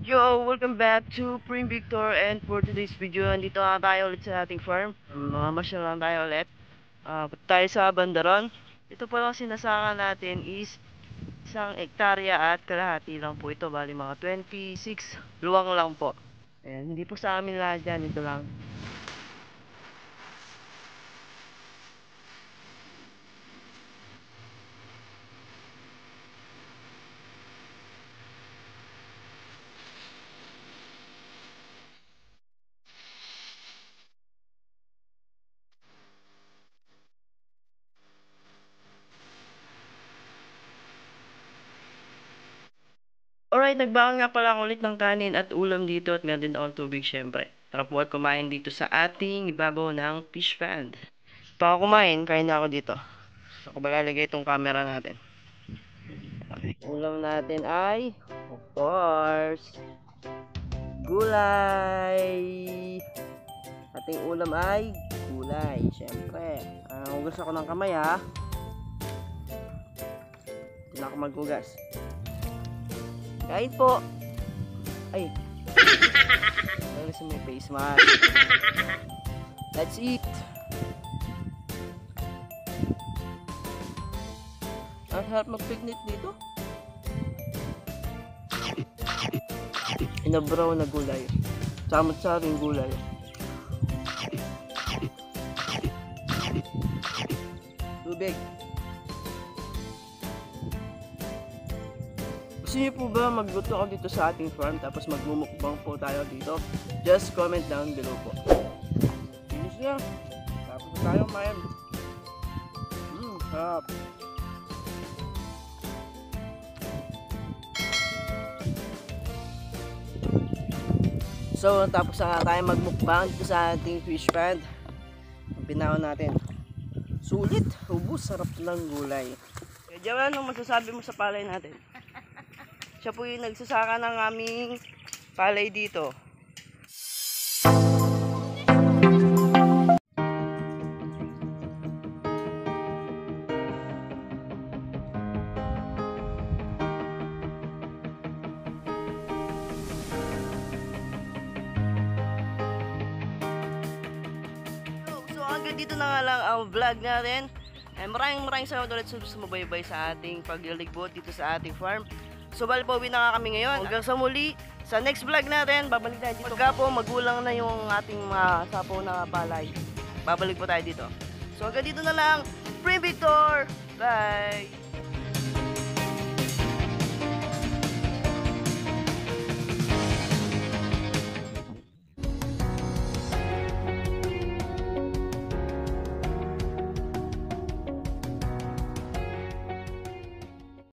Yo! Welcome back to Prim Victor, and for today's video, nandito nga tayo ulit sa ating farm. Mamasyal lang tayo ulit. Punta tayo sa Bandaron. Ito po lang sinasaka natin is 1 hektarya at kalahati lang po ito. Bali mga 26 luwang lang po. Ayan, hindi po sa amin lahat yan. Ito lang. Alright, nagbaon nga pala ako ulit ng kanin at ulam dito at meron din akong tubig syempre. Tara po at kumain dito sa ating ibabaw ng fish pond. Pa ako kumain, kain na ako dito. So, kung balalagay itong camera natin. Okay. Ulam natin ay, of course, gulay. Ating ulam ay gulay, syempre. Hugas ako ng kamay ha. Hindi na ako maghugas. Kain po. Ay. Lalo sa may face mask. Let's eat. Ang harap mag-picnic dito. Inabraw na gulay. Samot-saring gulay. Tubig. Gusto niyo po ba magluto ako dito sa ating farm tapos magmumukbang po tayo dito? Just comment down below po. Finish na. Tapos tayo kumain. Sarap. So, tapos na tayo magmukbang dito sa ating fish pond. Ang pinakaw natin. Sulit, ubus, sarap ng gulay. Kaya Jawa, anong masasabi mo sa palay natin? Siya po yung nagsasaka ng aming palay dito. So hanggang dito na nga lang ang vlog natin. Maraming salamat ulit sa sumubaybay sa ating pagliligbot dito sa ating farm. So bali po, uwi na nga kami ngayon. Hanggang sa muli, sa next vlog natin, babalik tayo dito. Pagka po magulang na yung ating mga sapo na palay, babalik po tayo dito. So hanggang dito na lang, Prim Victor! Bye!